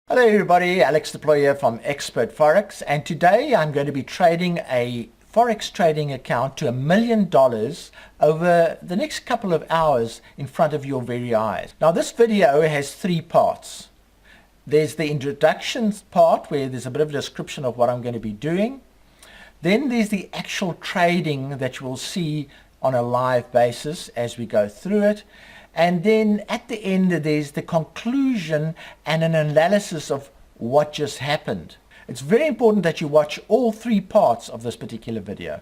Hello everybody, Alex Deploy here from Expert Forex, and today I'm going to be trading a Forex trading account to $1 million over the next couple of hours in front of your very eyes. Now this video has three parts. There's the introduction part where there's a bit of a description of what I'm going to be doing. Then there's the actual trading that you will see on a live basis as we go through it. And then at the end, there's the conclusion and an analysis of what just happened. It's very important that you watch all three parts of this particular video.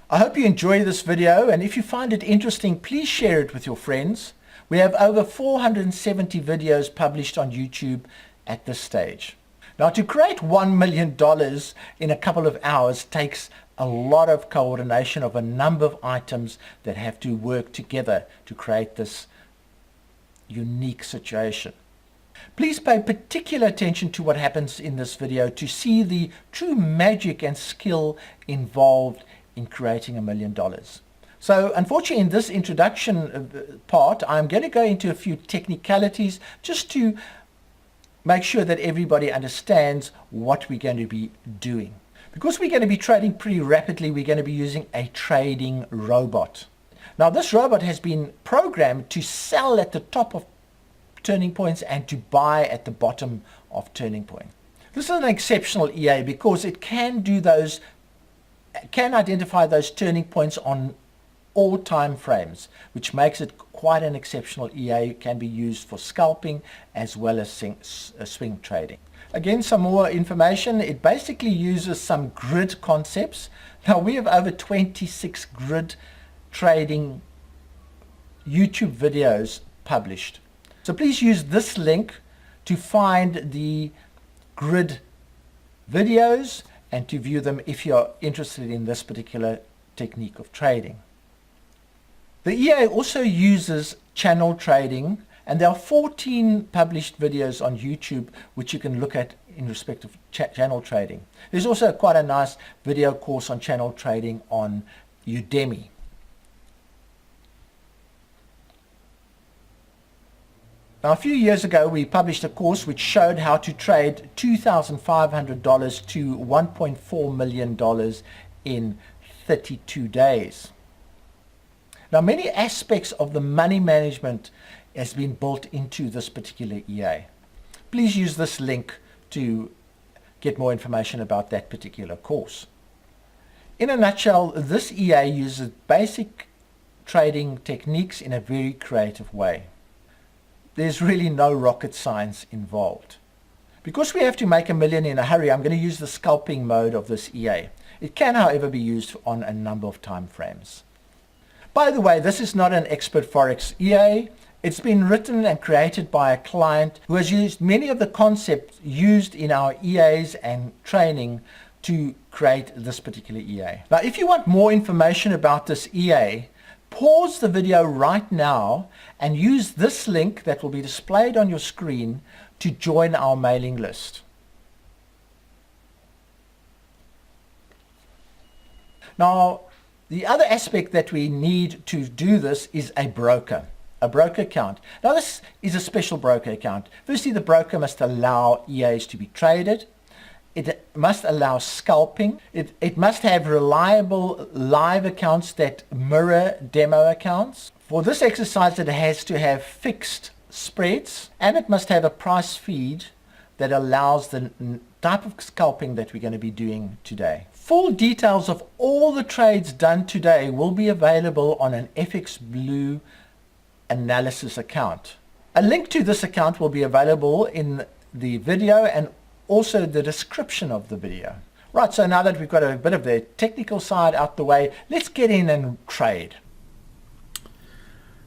I hope you enjoy this video, and if you find it interesting, please share it with your friends. We have over 470 videos published on YouTube at this stage. Now, to create $1 million in a couple of hours takes a lot of coordination of a number of items that have to work together to create this unique situation. Please pay particular attention to what happens in this video to see the true magic and skill involved in creating $1 million. So unfortunately, in this introduction part, I'm going to go into a few technicalities just to make sure that everybody understands what we're going to be doing. Because we're going to be trading pretty rapidly, we're going to be using a trading robot. Now this robot has been programmed to sell at the top of turning points and to buy at the bottom of turning point. This is an exceptional EA because it can identify those turning points on all time frames, which makes it quite an exceptional EA. It can be used for scalping as well as swing trading. Again, some more information. It basically uses some grid concepts. Now we have over 26 grid trading YouTube videos published. So please use this link to find the grid videos and to view them if you're interested in this particular technique of trading. The EA also uses channel trading, and there are 14 published videos on YouTube which you can look at in respect of channel trading. There's also quite a nice video course on channel trading on Udemy. Now, a few years ago, we published a course which showed how to trade $2,500 to $1.4 million in 32 days. Now, many aspects of the money management has been built into this particular EA. Please use this link to get more information about that particular course. In a nutshell, this EA uses basic trading techniques in a very creative way. There's really no rocket science involved. Because we have to make $1 million in a hurry, I'm going to use the scalping mode of this EA. It can, however, be used on a number of time frames. By the way, this is not an Expert Forex EA. It's been written and created by a client who has used many of the concepts used in our EAs and training to create this particular EA. Now, if you want more information about this EA, pause the video right now and use this link that will be displayed on your screen to join our mailing list. Now, the other aspect that we need to do this is a broker account. Now, this is a special broker account. Firstly, the broker must allow EAs to be traded. It must allow scalping. It must have reliable live accounts that mirror demo accounts. For this exercise, it has to have fixed spreads, and it must have a price feed that allows the type of scalping that we're going to be doing today. Full details of all the trades done today will be available on an FX Blue analysis account. A link to this account will be available in the video and also the description of the video. Right, so now that we've got a bit of the technical side out the way, let's get in and trade.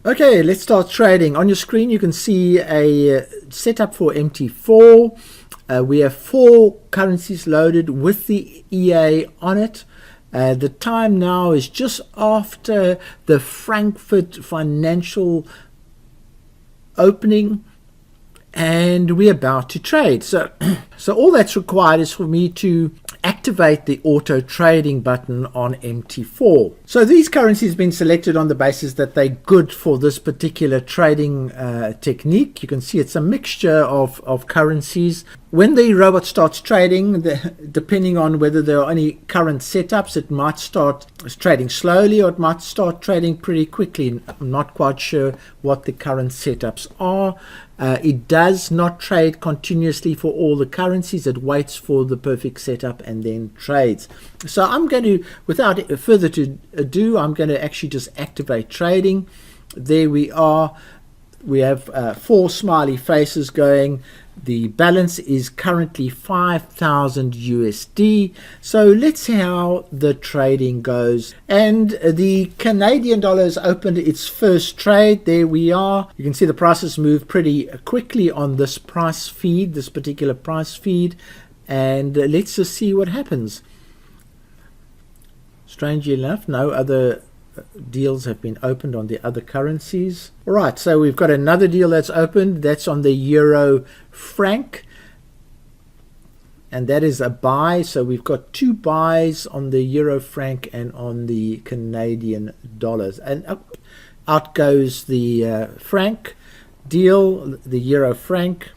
Okay, let's start trading. On your screen you can see a setup for MT4. We have 4 currencies loaded with the EA on it. The time now is just after the Frankfurt financial opening, and we're about to trade. So all that's required is for me to activate the auto trading button on MT4. So these currencies have been selected on the basis that they're good for this particular trading technique. You can see it's a mixture of currencies. When the robot starts trading, depending on whether there are any current setups, it might start trading slowly or it might start trading pretty quickly. I'm not quite sure what the current setups are. It does not trade continuously for all the currencies. It waits for the perfect setup and then trades. So I'm going to, without further ado, I'm going to actually just activate trading. There we are. We have 4 smiley faces going. The balance is currently 5,000 USD. So let's see how the trading goes. And the Canadian dollar has opened its first trade. There we are. You can see the prices move pretty quickly on this price feed, this particular price feed. And let's just see what happens. Strangely enough, no other deals have been opened on the other currencies. All right, so we've got another deal that's opened. That's on the euro franc, and that is a buy. So we've got 2 buys on the euro franc and on the Canadian dollars, and out goes the franc deal, the euro franc,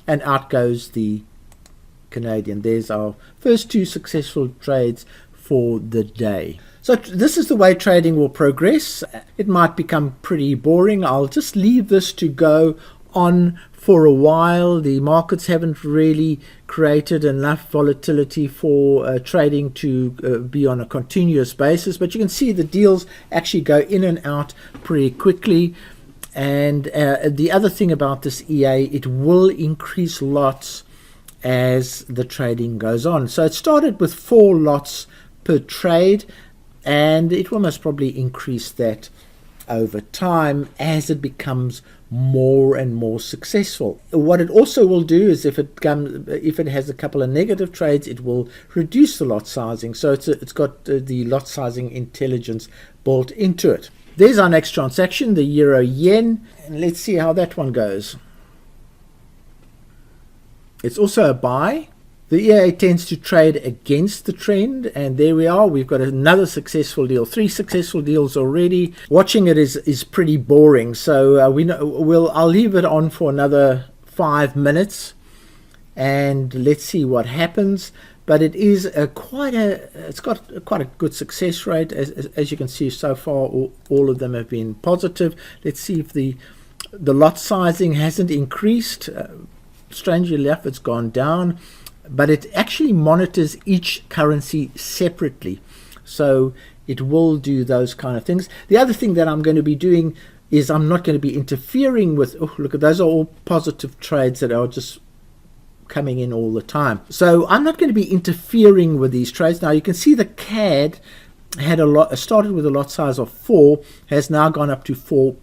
and out goes the Canadian. There's our first 2 successful trades for the day. So this is the way trading will progress. It might become pretty boring. I'll just leave this to go on for a while. The markets haven't really created enough volatility for trading to be on a continuous basis, but you can see the deals actually go in and out pretty quickly. And the other thing about this EA, it will increase lots as the trading goes on. So it started with 4 lots per trade, and it will most probably increase that over time as it becomes more and more successful. What it also will do is if it has a couple of negative trades, it will reduce the lot sizing. So it's got the lot sizing intelligence built into it. There's our next transaction, the euro yen, and let's see how that one goes. It's also a buy. The EA tends to trade against the trend, and there we are. We've got another successful deal, 3 successful deals already. Watching it is pretty boring, so I'll leave it on for another 5 minutes, and let's see what happens. But it is it's got quite a good success rate, as you can see so far. All of them have been positive. Let's see if the lot sizing hasn't increased. Strangely enough, it's gone down. But it actually monitors each currency separately, so it will do those kind of things. The other thing that I'm going to be doing is I'm not going to be interfering with, oh look, those are all positive trades that are just coming in all the time. So I'm not going to be interfering with these trades. Now you can see the CAD had started with a lot size of 4, has now gone up to 4.1,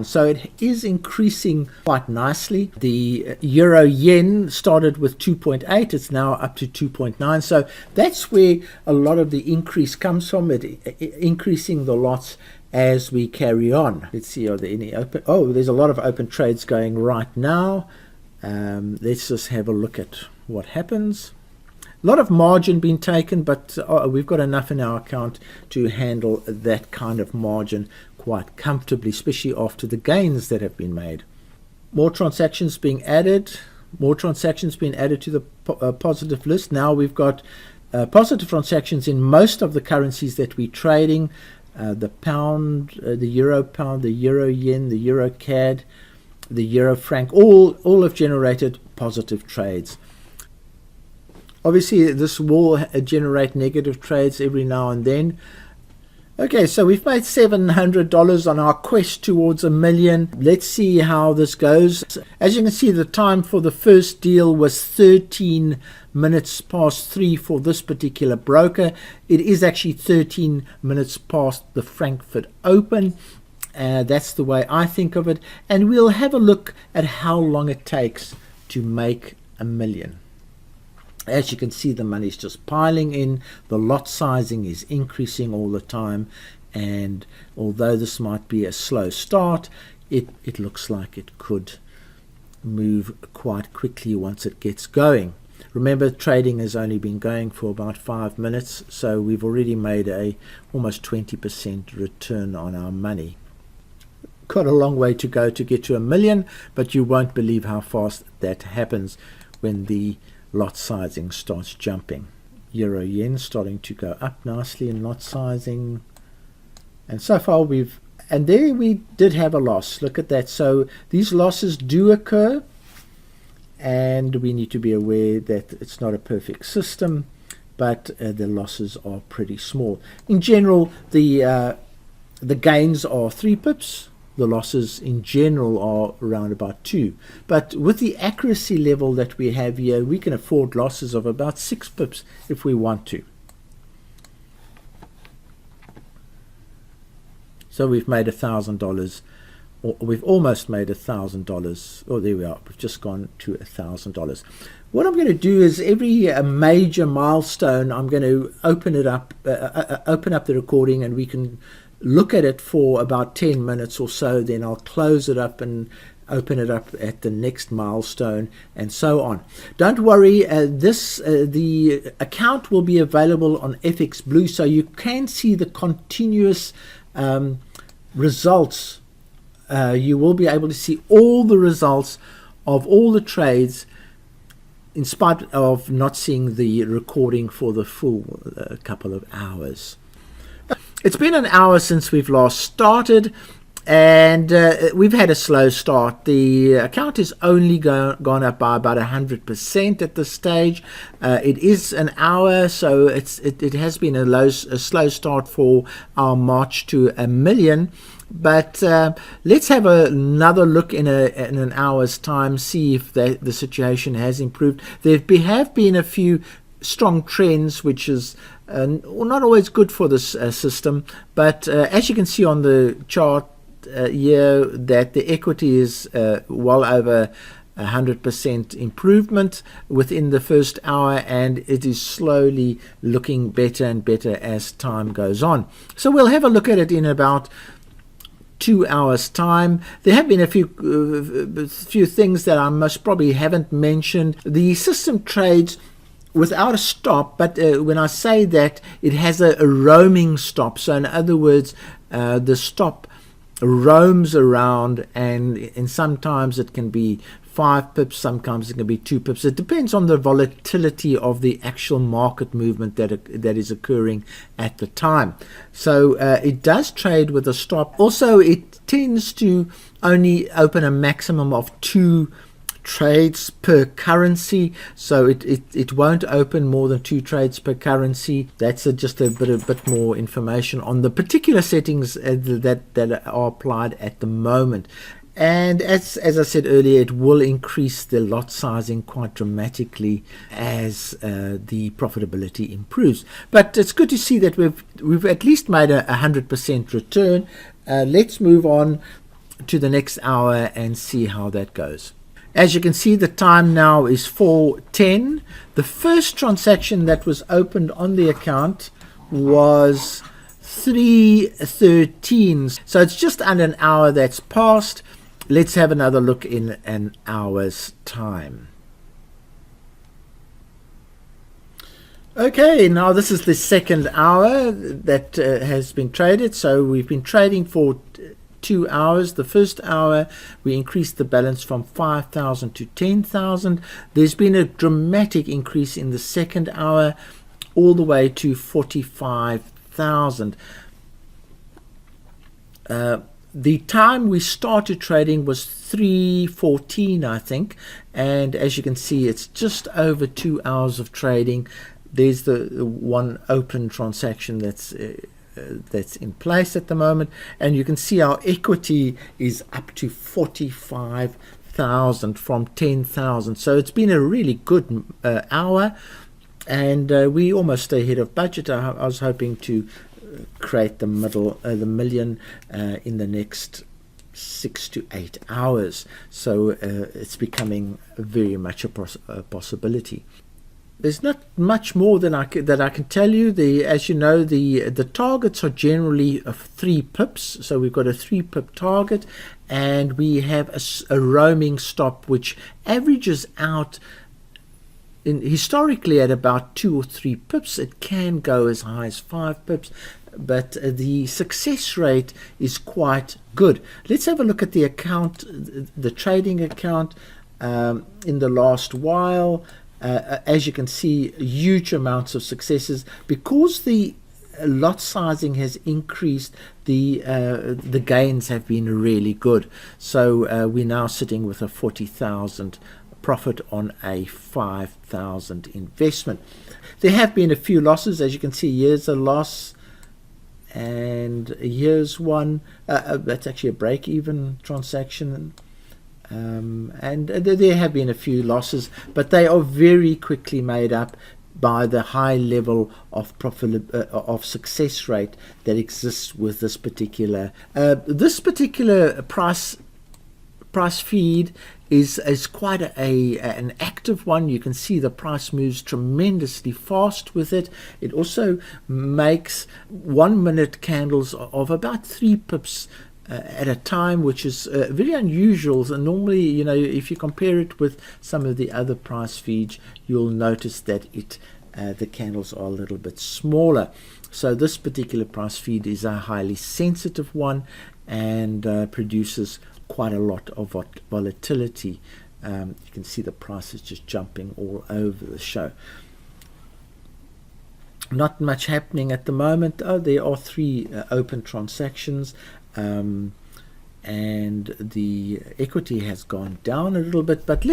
so it is increasing quite nicely. The euro yen started with 2.8, it's now up to 2.9, so that's where a lot of the increase comes from, increasing the lots as we carry on. Let's see, are there any open? Oh, there's a lot of open trades going right now. Let's just have a look at what happens. A lot of margin being taken, but we've got enough in our account to handle that kind of margin quite comfortably, especially after the gains that have been made. More transactions being added, to the positive list. Now we've got positive transactions in most of the currencies that we're trading. The pound, the euro pound, the euro yen, the euro CAD, the euro franc, all have generated positive trades. Obviously, this will generate negative trades every now and then. Okay, so we've made $700 on our quest towards $1 million. Let's see how this goes. As you can see, the time for the first deal was 13 minutes past 3 for this particular broker. It is actually 13 minutes past the Frankfurt Open. That's the way I think of it. And we'll have a look at how long it takes to make $1 million. As you can see, the money's just piling in. The lot sizing is increasing all the time. And although this might be a slow start, it looks like it could move quite quickly once it gets going. Remember, trading has only been going for about 5 minutes, so we've already made a almost 20% return on our money. got a long way to go to get to 1 million, but you won't believe how fast that happens when the lot sizing starts jumping. Euro yen starting to go up nicely in lot sizing, and so far and there we did have a loss. Look at that. So these losses do occur, and we need to be aware that it's not a perfect system, but the losses are pretty small. In general, the gains are 3 pips. The losses in general are around about 2. But with the accuracy level that we have here, we can afford losses of about 6 pips if we want to. So we've made $1,000, or we've almost made $1,000. Oh, there we are. We've just gone to $1,000. What I'm going to do is every major milestone, I'm going to open it up, open up the recording, and we can look at it for about 10 minutes or so. Then I'll close it up and open it up at the next milestone, and so on. Don't worry, the account will be available on FX Blue, so you can see the continuous results. You will be able to see all the results of all the trades, in spite of not seeing the recording for the full couple of hours. It's been an hour since we've last started, and we've had a slow start. The account is only gone up by about 100% at this stage. It is an hour, so it has been a slow start for our march to 1 million. But let's have another look in an hour's time, see if the situation has improved. There have been a few strong trends, which is not always good for this system, but as you can see on the chart here, that the equity is well over 100% improvement within the first hour, and it is slowly looking better and better as time goes on. So we'll have a look at it in about 2 hours time. There have been a few things that I most probably haven't mentioned. The system trades without a stop, but when I say that, it has a roaming stop. So in other words, the stop roams around, and sometimes it can be 5 pips, sometimes it can be 2 pips. It depends on the volatility of the actual market movement that is occurring at the time. So it does trade with a stop. Also, it tends to only open a maximum of 2 trades per currency, so it won't open more than 2 trades per currency. That's just a bit more information on the particular settings that are applied at the moment. And as I said earlier, it will increase the lot sizing quite dramatically as the profitability improves. But it's good to see that we've at least made a 100% return. Let's move on to the next hour and see how that goes. As you can see, the time now is 4:10. The first transaction that was opened on the account was 3:13. So it's just under an hour that's passed. Let's have another look in an hour's time. Okay, now this is the second hour that has been traded. So we've been trading for 2 hours. The first hour we increased the balance from 5,000 to 10,000. There's been a dramatic increase in the second hour, all the way to 45,000. The time we started trading was 3:14, I think, and as you can see, it's just over 2 hours of trading. There's the one open transaction that's in place at the moment, and you can see our equity is up to 45,000 from 10,000. So it's been a really good hour, and we almost stay ahead of budget. I was hoping to create the million in the next 6 to 8 hours. So it's becoming very much a possibility. There's not much more that I can tell you. As you know, the targets are generally of 3 pips. So we've got a 3 pip target, and we have a roaming stop which averages out historically at about 2 or 3 pips. It can go as high as 5 pips, but the success rate is quite good. Let's have a look at the account, the trading account in the last while. As you can see, huge amounts of successes because the lot sizing has increased. The gains have been really good. So we're now sitting with a 40,000 profit on a 5,000 investment. There have been a few losses, as you can see. Here's a loss, and here's one. That's actually a break-even transaction. And there have been a few losses, but they are very quickly made up by the high level of of success rate that exists with this particular price feed is quite an active one. You can see the price moves tremendously fast with it. It also makes 1 minute candles of about 3 pips at a time, which is very unusual. And normally, you know, if you compare it with some of the other price feeds, you'll notice that the candles are a little bit smaller. So this particular price feed is a highly sensitive one and produces quite a lot of volatility. You can see the price is just jumping all over the show. Not much happening at the moment. There are 3 open transactions, and the equity has gone down a little bit. But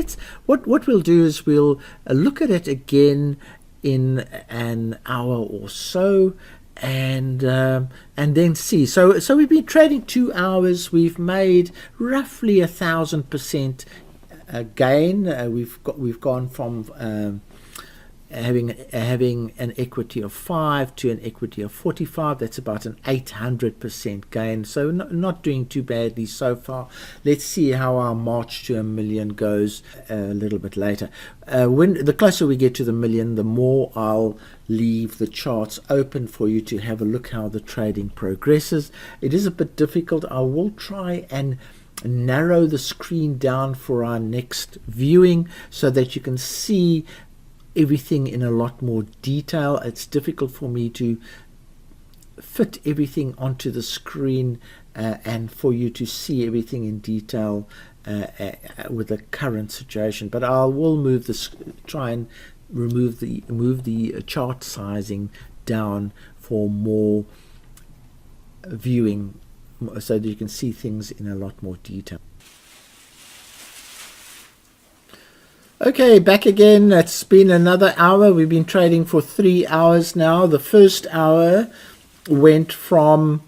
what we'll do is we'll look at it again in an hour or so, and then see. So we've been trading 2 hours. We've made roughly 1,000% gain. We've gone from having an equity of 5 to an equity of 45. That's about an 800% gain. So not doing too badly so far. Let's see how our march to $1 million goes a little bit later. When the closer we get to the million, the more I'll leave the charts open for you to have a look how the trading progresses. It is a bit difficult. I will try and narrow the screen down for our next viewing so that you can see everything in a lot more detail. It's difficult for me to fit everything onto the screen and for you to see everything in detail with the current situation. But I will try and move the chart sizing down for more viewing, so that you can see things in a lot more detail. Okay, back again. It's been another hour. We've been trading for 3 hours now. The first hour went from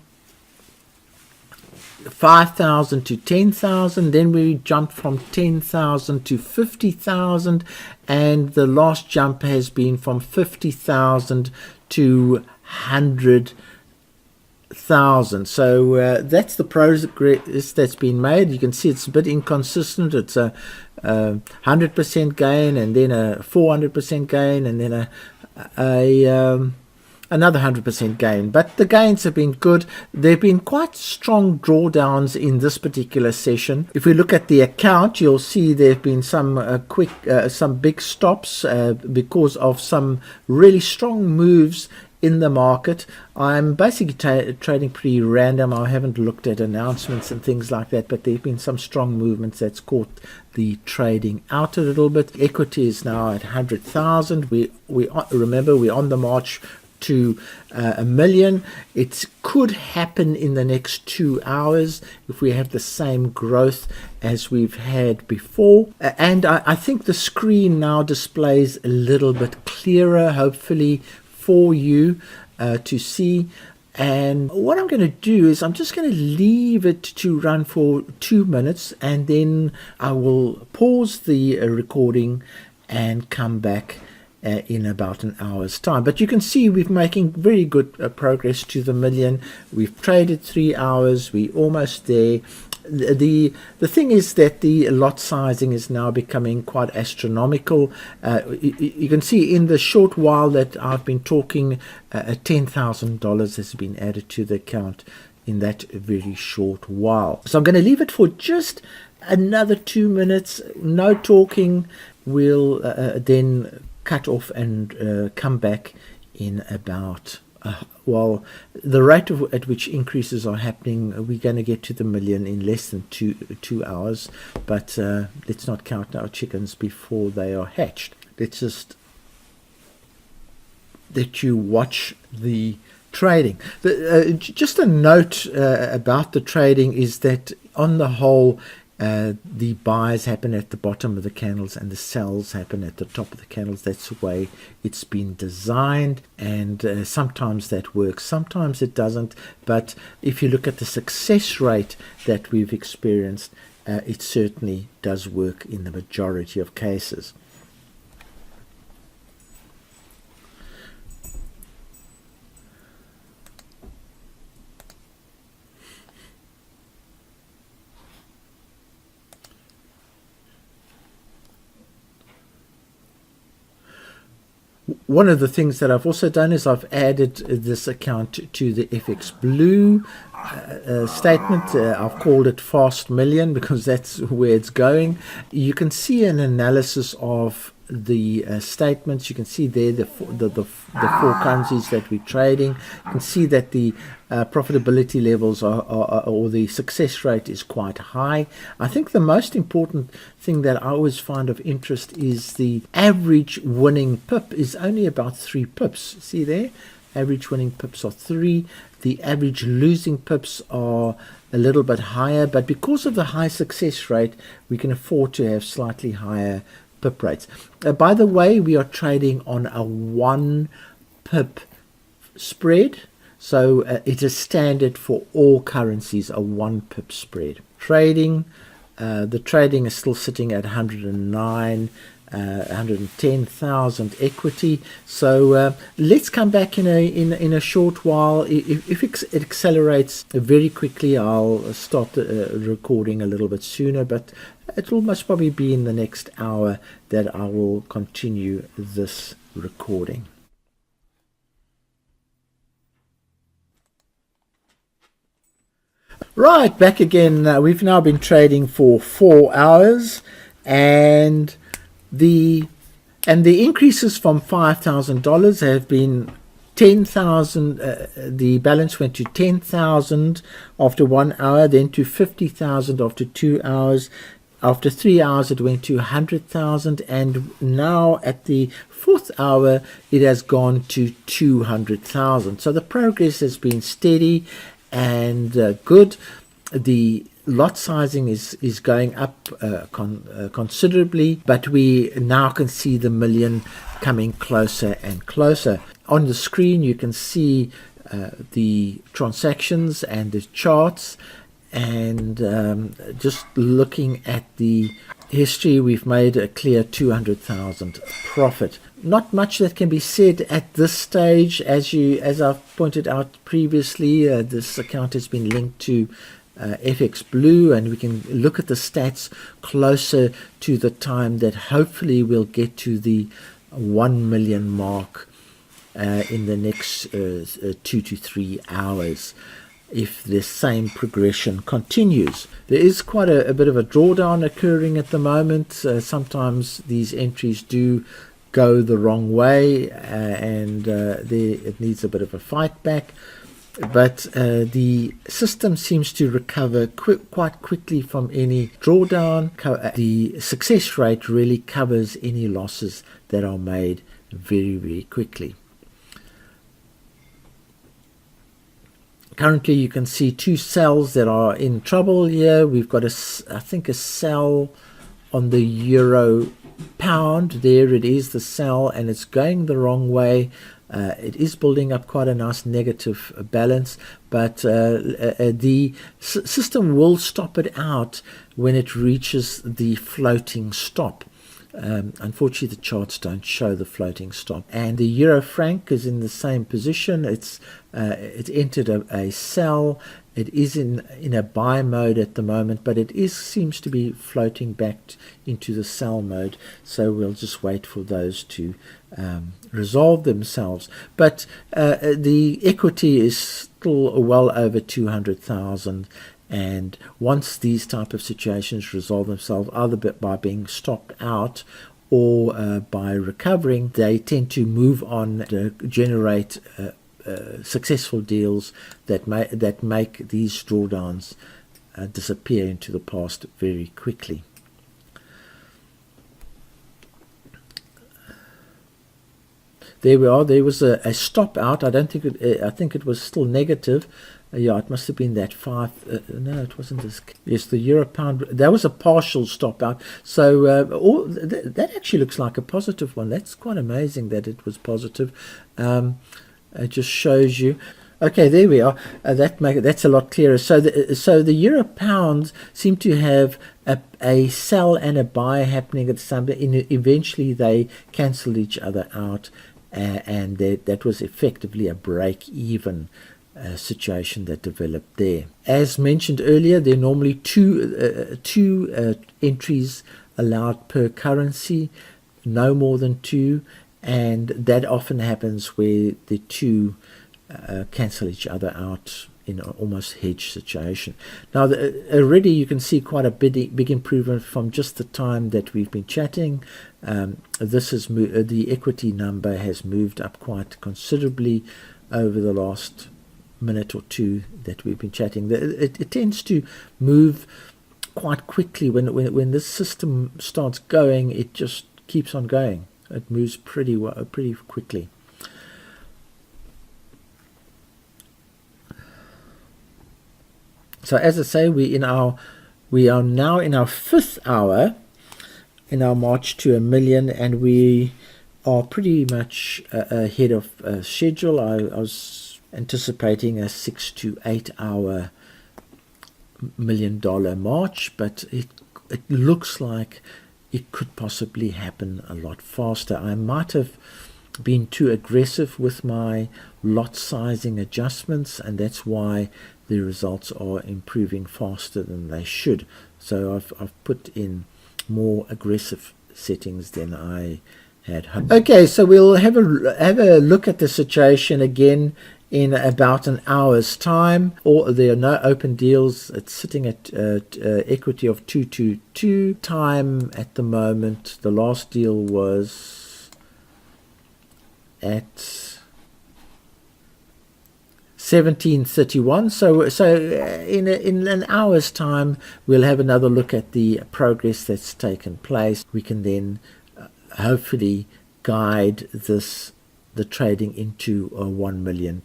5,000 to 10,000. Then we jumped from 10,000 to 50,000. And the last jump has been from 50,000 to 100,000. So that's the progress that's been made. You can see it's a bit inconsistent. It's a 100% gain, and then a 400% gain, and then another 100% gain. But the gains have been good. There have been quite strong drawdowns in this particular session. If we look at the account, you'll see there have been some some big stops because of some really strong moves in the market. I'm basically trading pretty random. I haven't looked at announcements and things like that, but there have been some strong movements that's caught the trading out a little bit. Equity is now at 100,000. Remember, we're on the march to $1 million. It could happen in the next 2 hours if we have the same growth as we've had before. And I think the screen now displays a little bit clearer, hopefully, for you to see. And what I'm going to do is I'm just going to leave it to run for 2 minutes, and then I will pause the recording and come back in about an hour's time. But you can see we're making very good progress to the million. We've traded 3 hours. We're almost there. The thing is that the lot sizing is now becoming quite astronomical. You can see in the short while that I've been talking, $10,000 has been added to the account in that very short while. So I'm going to leave it for just another 2 minutes. No talking. We'll then cut off and come back in about Well, the rate at which increases are happening, we're going to get to the million in less than two hours. But let's not count our chickens before they are hatched. Let's just let you watch the trading. Just a note about the trading is that on the whole, the buys happen at the bottom of the candles and the sells happen at the top of the candles. That's the way it's been designed, and sometimes that works, sometimes it doesn't. But if you look at the success rate that we've experienced, it certainly does work in the majority of cases. One of the things that I've also done is I've added this account to the FX Blue statement. I've called it Fast Million because that's where it's going. You can see an analysis of the statements. You can see there the four currencies that we're trading. You can see that the profitability levels or the success rate is quite high. I think the most important thing that I always find of interest is the average winning pip is only about 3 pips. See there? Average winning pips are 3. The average losing pips are a little bit higher, but because of the high success rate, we can afford to have slightly higher pip rates. By the way, we are trading on a 1 pip spread, so it is standard for all currencies, a 1 pip spread. Trading, the trading is still sitting at 110,000 equity. So let's come back in a short while. If it accelerates very quickly, I'll start recording a little bit sooner, but it will most probably be in the next hour that I will continue this recording. Right, back again. We've now been trading for 4 hours, and the increases from $5,000 have been 10,000. The balance went to 10,000 after 1 hour, then to 50,000 after 2 hours. After 3 hours, it went to 100,000, and now at the 4th hour, it has gone to 200,000. So the progress has been steady and good. The lot sizing is going up considerably, but we now can see the million coming closer and closer. On the screen, you can see the transactions and the charts. And just looking at the history, we've made a clear 200,000 profit. Not much that can be said at this stage. As I've pointed out previously, this account has been linked to FX Blue, and we can look at the stats closer to the time that hopefully we'll get to the 1 million mark in the next 2 to 3 hours. If the same progression continues. There is quite a bit of a drawdown occurring at the moment. Sometimes these entries do go the wrong way, and it needs a bit of a fight back. But the system seems to recover quite quickly from any drawdown. The success rate really covers any losses that are made very, very quickly. Currently, you can see 2 cells that are in trouble here. We've got, I think, a cell on the euro pound. There it is, the cell, and it's going the wrong way. It is building up quite a nice negative balance, but the system will stop it out when it reaches the floating stop. Unfortunately, the charts don't show the floating stop, and the euro franc is in the same position. It entered a sell. It is in a buy mode at the moment, but it seems to be floating back into the sell mode. So we'll just wait for those to resolve themselves. But the equity is still well over 200,000. And once these type of situations resolve themselves, either by being stopped out or by recovering, they tend to move on to generate successful deals that make these drawdowns disappear into the past very quickly. There we are. There was a stop out. I don't think it. I think it was still negative. Yeah, it must have been that 5. No, it wasn't this. Yes, the euro pound. That was a partial stop out. So that actually looks like a positive one. That's quite amazing that it was positive. It just shows you. Okay, there we are. That's a lot clearer. So the euro pounds seem to have a sell and a buy happening at the same time. Eventually, they cancelled each other out, and that was effectively a break-even situation that developed there. As mentioned earlier, there are normally two entries allowed per currency, no more than 2, and that often happens where the two cancel each other out in an almost hedge situation. Now, already you can see quite a big improvement from just the time that we've been chatting. This is the equity number has moved up quite considerably over the last minute or two that we've been chatting. It tends to move quite quickly when this system starts going. It just keeps on going. It moves pretty quickly. So as I say, we are now in our 5th hour in our march to 1 million, and we are pretty much ahead of schedule. I was anticipating a 6 to 8 hour $1 million march, but it looks like it could possibly happen a lot faster. I might have been too aggressive with my lot sizing adjustments, and that's why the results are improving faster than they should. So I've put in more aggressive settings than I had hoped. Okay, so we'll have a look at the situation again in about an hour's time. Or there are no open deals. It's sitting at equity of 222. Time at the moment, the last deal was at 1731. So in an hour's time, we'll have another look at the progress that's taken place. We can then hopefully guide the trading into a $1 million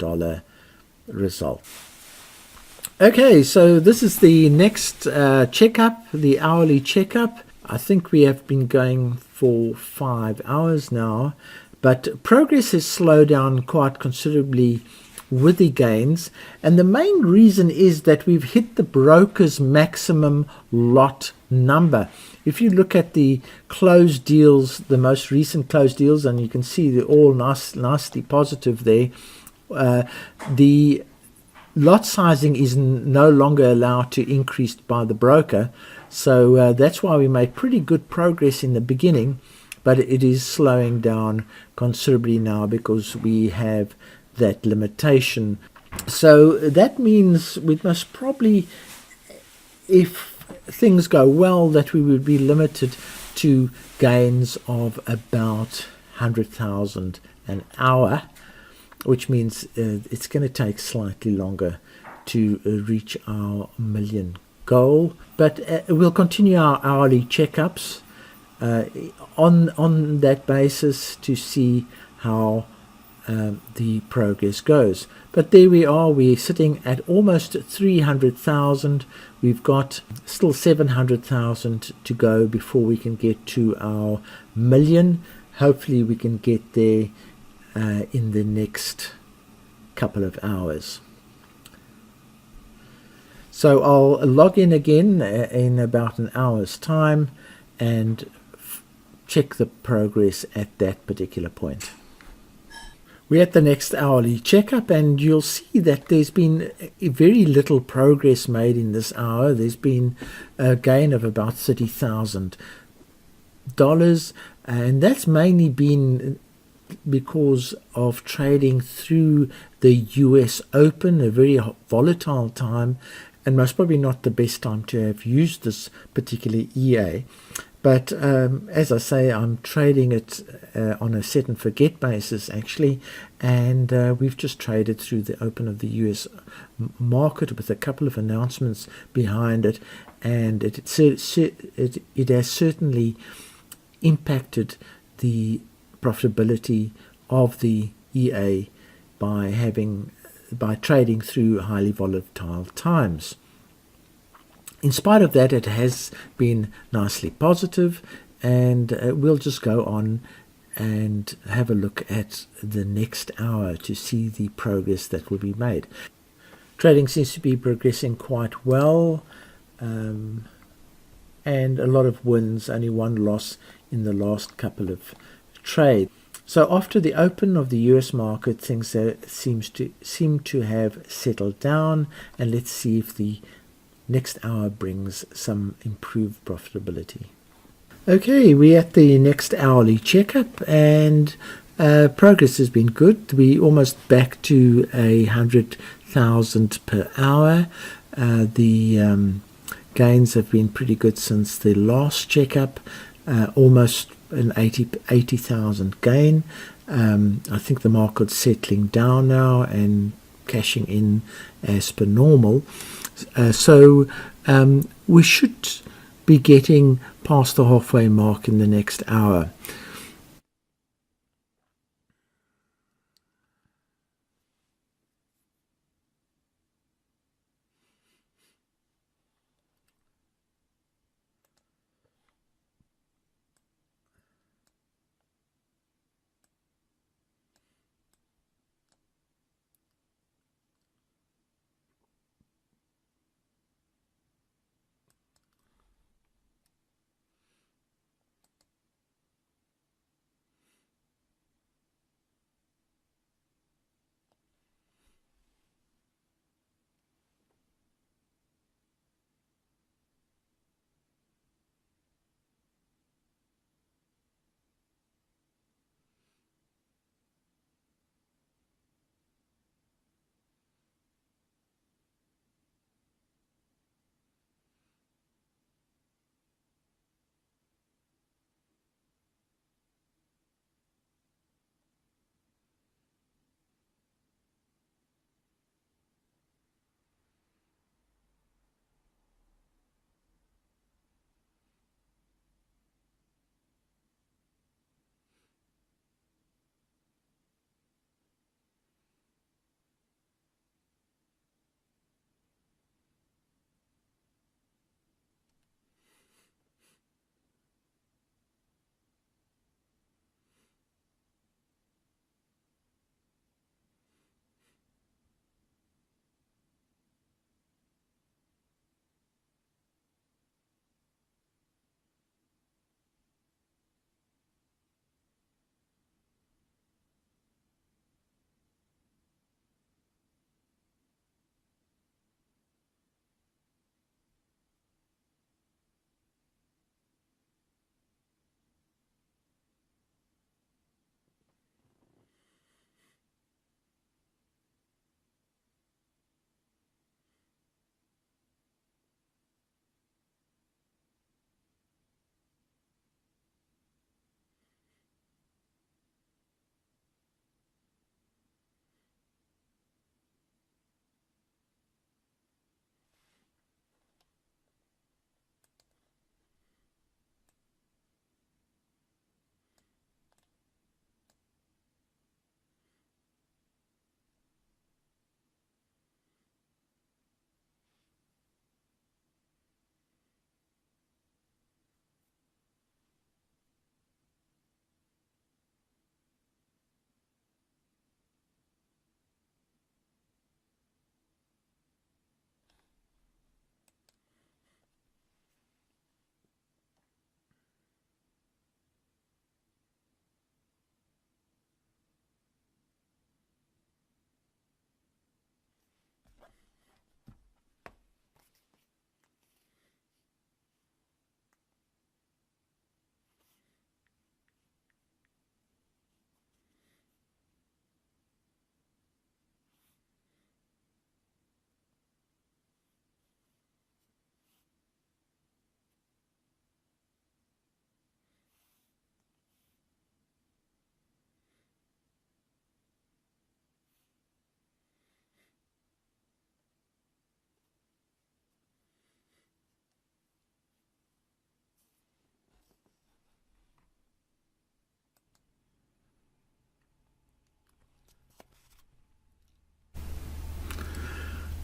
result. Okay, so this is the next checkup, the hourly checkup. I think we have been going for 5 hours now, but progress has slowed down quite considerably with the gains, and the main reason is that we've hit the broker's maximum lot number. If you look at the closed deals, the most recent closed deals, and you can see they're all nicely positive there, the lot sizing is no longer allowed to increase by the broker. So that's why we made pretty good progress in the beginning, but it is slowing down considerably now because we have that limitation. So that means we must probably, if things go well, that we would be limited to gains of about 100,000 an hour, which means it's going to take slightly longer to reach our million goal. But we'll continue our hourly checkups on that basis to see how the progress goes. But there we are, we're sitting at almost 300,000. We've got still 700,000 to go before we can get to our million. Hopefully we can get there in the next couple of hours. So I'll log in again in about an hour's time and check the progress at that particular point. We're at the next hourly checkup, and you'll see that there's been very little progress made in this hour. There's been a gain of about $30,000, and that's mainly been because of trading through the US Open, a very volatile time, and most probably not the best time to have used this particular EA. But as I say, I'm trading it on a set and forget basis actually, and we've just traded through the open of the US market with a couple of announcements behind it, and it has certainly impacted the profitability of the EA by trading through highly volatile times. In spite of that, it has been nicely positive, and we'll just go on and have a look at the next hour to see the progress that will be made. Trading seems to be progressing quite well, and a lot of wins, only one loss in the last couple of trades. So after the open of the US market, things seem to have settled down, and let's see if the next hour brings some improved profitability. Okay, we're at the next hourly checkup, and progress has been good. We're almost back to 100,000 per hour. The gains have been pretty good since the last checkup, almost an 80,000 gain. I think the market's settling down now and cashing in as per normal. So we should be getting past the halfway mark in the next hour.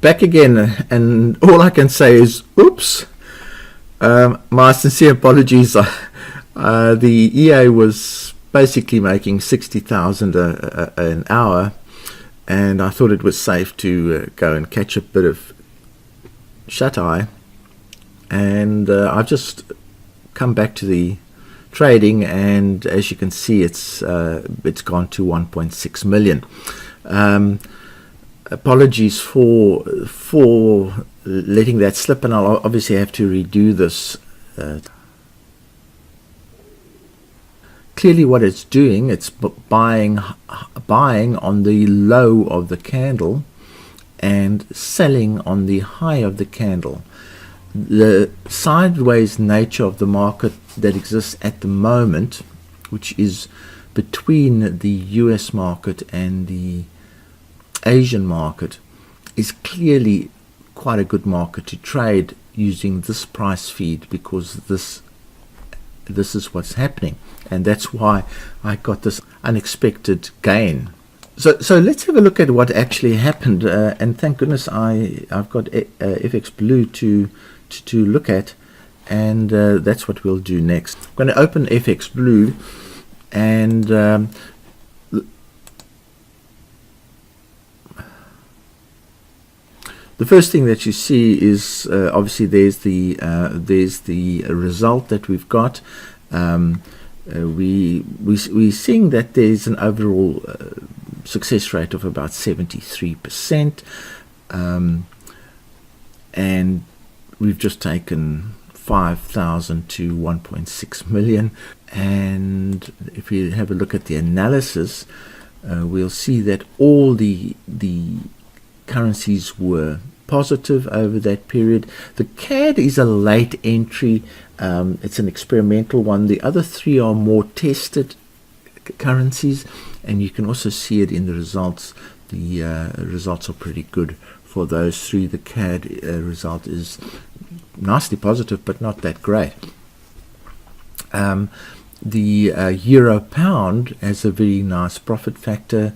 back again, and all I can say is oops. My sincere apologies. The EA was basically making 60,000 an hour, and I thought it was safe to go and catch a bit of shut-eye, and I've just come back to the trading, and as you can see, it's gone to 1.6 million. Apologies for letting that slip, and I'll obviously have to redo this. Clearly what it's doing, it's buying on the low of the candle and selling on the high of the candle. The sideways nature of the market that exists at the moment, which is between the US market and the Asian market, is clearly quite a good market to trade using this price feed, because this is what's happening, and that's why I got this unexpected gain. So let's have a look at what actually happened, and thank goodness I've got FX Blue to look at, and that's what we'll do next. I'm going to open FX Blue, and the first thing that you see is obviously there's the result that we've got. We're seeing that there's an overall success rate of about 73%, and we've just taken 5,000 to 1.6 million. And if we have a look at the analysis, we'll see that all the currencies were positive over that period. The CAD is a late entry. It's an experimental one. The other three are more tested currencies, and you can also see it in the results. The results are pretty good for those three. The CAD result is nicely positive, but not that great. The euro pound has a very nice profit factor,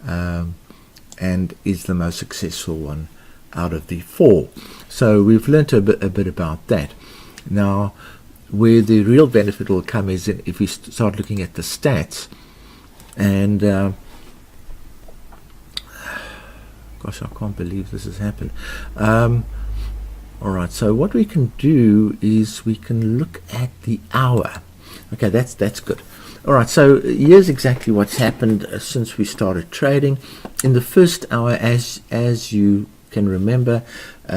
and is the most successful one out of the four. So we've learnt a bit about that. Now, where the real benefit will come is if we start looking at the stats, and gosh, I can't believe this has happened. Alright, so what we can do is we can look at the hour. Okay, that's good. Alright, so here's exactly what's happened since we started trading. In the first hour, as you can remember,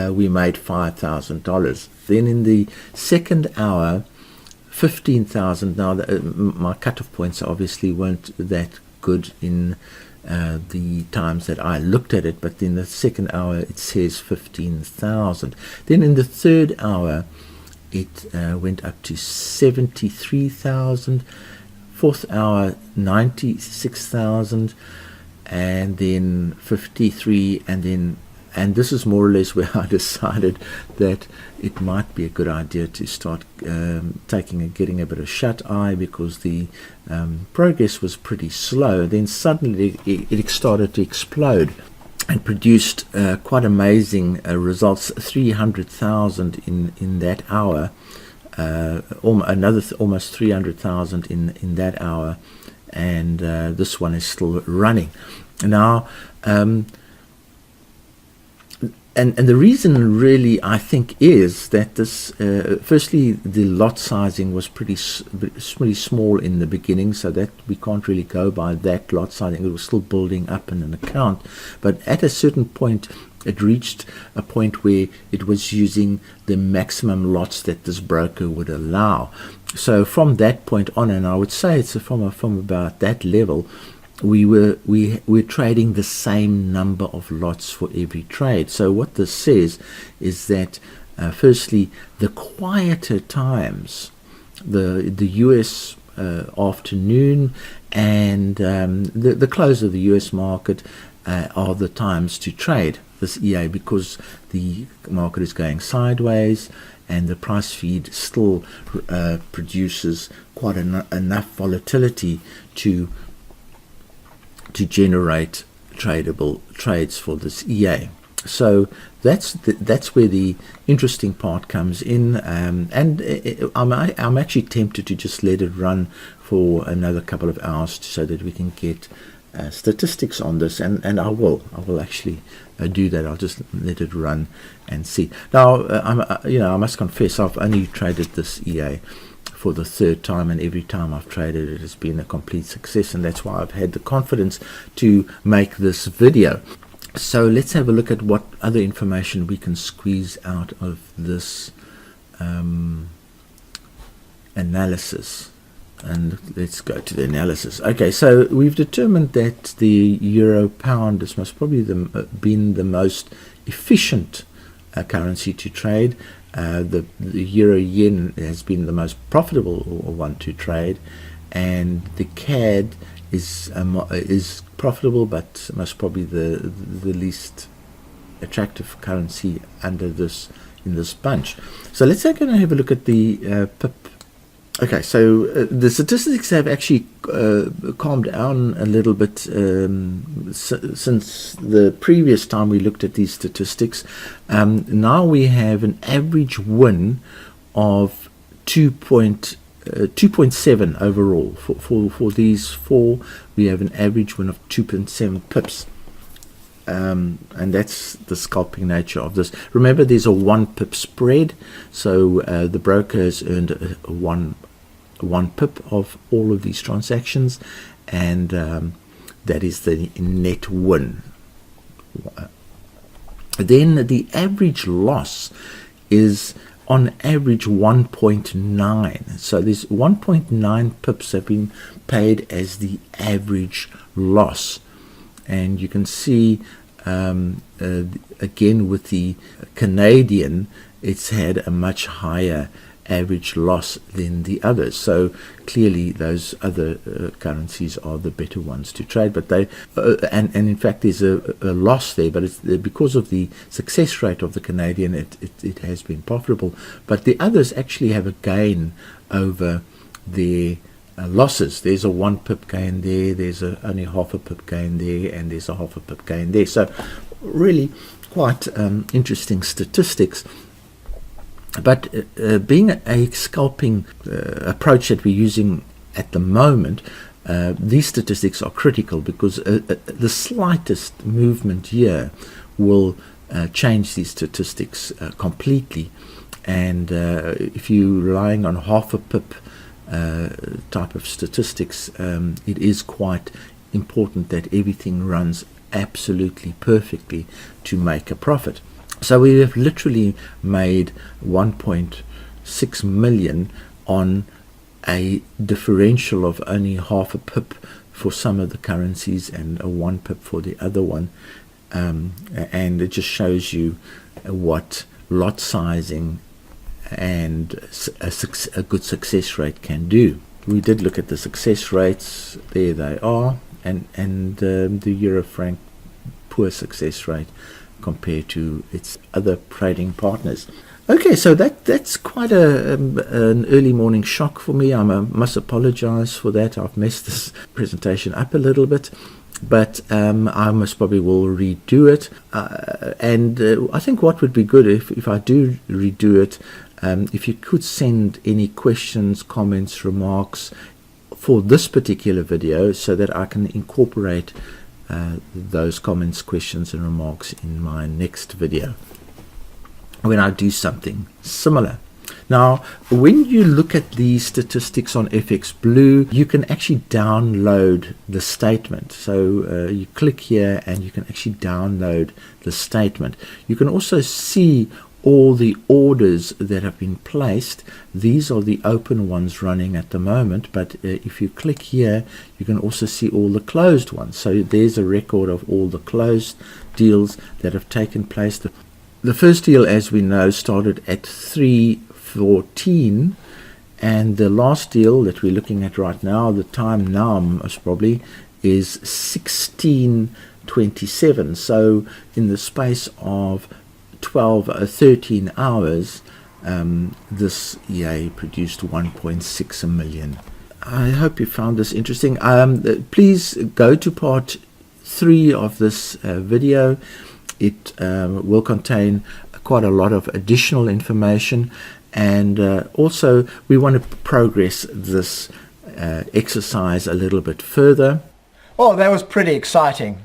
we made $5,000. Then in the second hour, 15,000. Now, my cutoff points obviously weren't that good in the times that I looked at it, but in the second hour it says 15,000. Then in the third hour, it went up to 73,000. Fourth hour, 96,000, and then 53, and this is more or less where I decided that it might be a good idea to start getting a bit of shut-eye, because the progress was pretty slow. Then suddenly it started to explode and produced quite amazing results. 300,000 in that hour. Another almost 300,000 in that hour, and this one is still running now. And the reason really, I think, is that this firstly, the lot sizing was pretty small in the beginning, so that we can't really go by that lot sizing. It was still building up in an account, but at a certain point it reached a point where it was using the maximum lots that this broker would allow. So from that point on, and I would say it's from about that level, we were trading the same number of lots for every trade. So what this says is that firstly, the quieter times, the US afternoon and the close of the US market are the times to trade this EA, because the market is going sideways and the price feed still produces quite enough volatility to generate tradable trades for this EA. So that's where the interesting part comes in, I'm actually tempted to just let it run for another couple of hours so that we can get statistics on this, and I will actually do that. I'll just let it run and see. Now, I must confess, I've only traded this EA for the third time, and every time I've traded it has been a complete success, and that's why I've had the confidence to make this video. So let's have a look at what other information we can squeeze out of this analysis. And let's go to the analysis. Okay, so we've determined that the euro pound has most probably been the most efficient currency to trade. The euro yen has been the most profitable one to trade, and the CAD is profitable, but most probably the least attractive currency under this in this bunch. So let's go and have a look at the pip. Okay, so the statistics have actually calmed down a little bit since the previous time we looked at these statistics. Now we have an average win of 2.7 overall. For these four, we have an average win of 2.7 pips. And that's the scalping nature of this. Remember, there's a 1 pip spread, so the broker has earned one pip of all of these transactions, and that is the net win. Then the average loss is on average 1.9. So there's 1.9 pips have been paid as the average loss. And you can see again with the Canadian, it's had a much higher average loss than the others. So clearly those other currencies are the better ones to trade. But they and in fact there's a loss there, but it's because of the success rate of the Canadian, it has been profitable. But the others actually have a gain over their losses. There's a 1 pip gain there, there's only half a pip gain there, and there's a half a pip gain there. So really quite interesting statistics. But being a scalping approach that we're using at the moment, these statistics are critical, because the slightest movement here will change these statistics completely. And if you're relying on half a pip type of statistics, it is quite important that everything runs absolutely perfectly to make a profit. So we have literally made 1.6 million on a differential of only half a pip for some of the currencies and a 1 pip for the other one, and it just shows you what lot sizing and a good success rate can do. We did look at the success rates. There they are, and the euro franc poor success rate compared to its other trading partners. Okay, so that's quite an early morning shock for me. I must apologize for that. I've messed this presentation up a little bit, but I most probably will redo it. And I think what would be good if I do redo it, if you could send any questions, comments, remarks for this particular video, so that I can incorporate those comments, questions and remarks in my next video when I do something similar. Now, when you look at the statistics on FX Blue, you can actually download the statement. So you click here and you can actually download the statement. You can also see all the orders that have been placed. These are the open ones running at the moment, but if you click here, you can also see all the closed ones. So there's a record of all the closed deals that have taken place. The first deal, as we know, started at 3.14, and the last deal that we're looking at right now, the time now most probably, is 16.27. So in the space of 13 hours, this EA produced 1.6 million. I hope you found this interesting. Please go to part 3 of this video. it will contain quite a lot of additional information, and also we want to progress this exercise a little bit further. Oh, that was pretty exciting.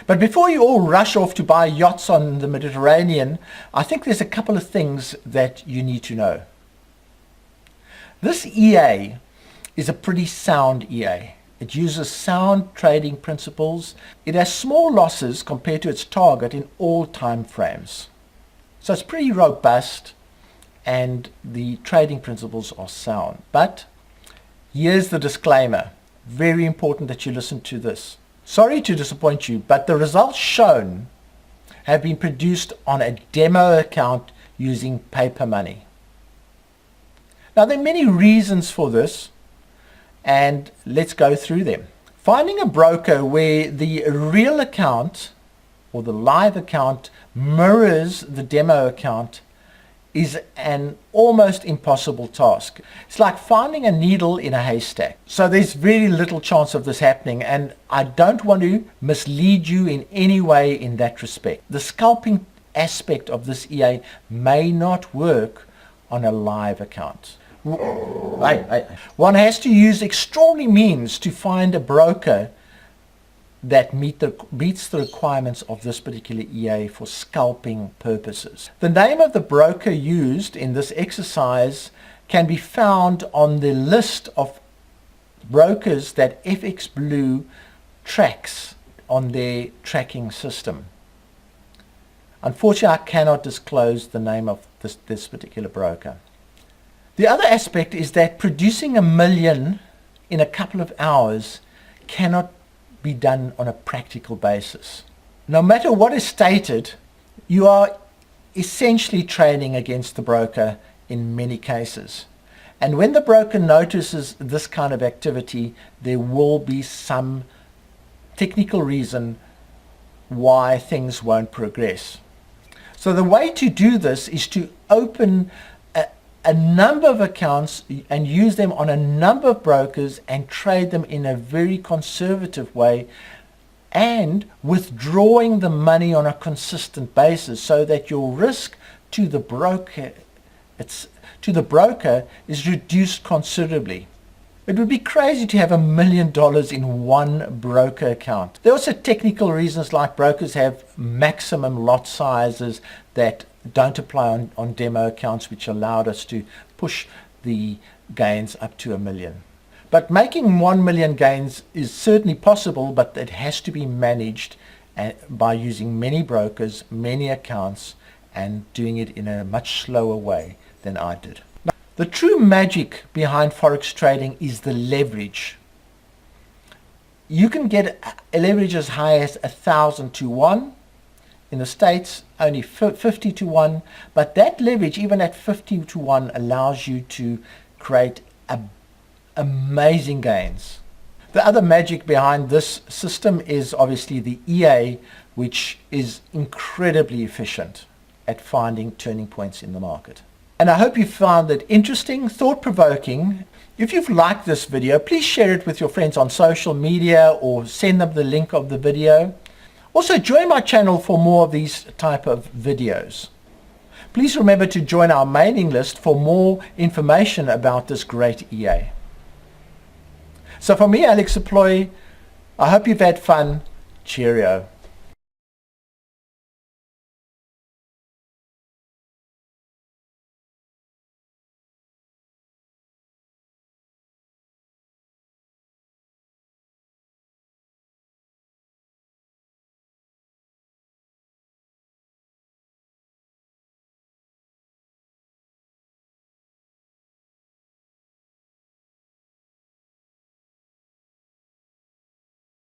But before you all rush off to buy yachts on the Mediterranean, I think there's a couple of things that you need to know. This EA is a pretty sound EA. It uses sound trading principles. It has small losses compared to its target in all time frames. So it's pretty robust, and the trading principles are sound. But here's the disclaimer. Very important that you listen to this. Sorry to disappoint you, but the results shown have been produced on a demo account using paper money. Now, there are many reasons for this, and let's go through them. Finding a broker where the real account or the live account mirrors the demo account is an almost impossible task. It's like finding a needle in a haystack. So there's very little chance of this happening, and I don't want to mislead you in any way in that respect. The scalping aspect of this EA may not work on a live account. One has to use extraordinary means to find a broker that meets the requirements of this particular EA for scalping purposes. The name of the broker used in this exercise can be found on the list of brokers that FX Blue tracks on their tracking system. Unfortunately, I cannot disclose the name of this particular broker. The other aspect is that producing $1 million in a couple of hours cannot be done on a practical basis. No matter what is stated, you are essentially trading against the broker in many cases. And when the broker notices this kind of activity, there will be some technical reason why things won't progress. So the way to do this is to open a number of accounts and use them on a number of brokers and trade them in a very conservative way, and withdrawing the money on a consistent basis so that your risk to the broker is reduced considerably. It would be crazy to have $1 million in one broker account. There are also technical reasons, like brokers have maximum lot sizes that don't apply on demo accounts, which allowed us to push the gains up to $1 million. But making 1 million gains is certainly possible, but it has to be managed by using many brokers, many accounts, and doing it in a much slower way than I did. Now, the true magic behind Forex trading is the leverage. You can get a leverage as high as 1,000 to 1. In the States, only 50 to 1, but that leverage, even at 50 to 1, allows you to create amazing gains. The other magic behind this system is obviously the EA, which is incredibly efficient at finding turning points in the market. And I hope you found it interesting, thought-provoking. If you've liked this video, please share it with your friends on social media or send them the link of the video. Also, join my channel for more of these type of videos. Please remember to join our mailing list for more information about this great EA. So for me, Alex Deploy, I hope you've had fun. Cheerio.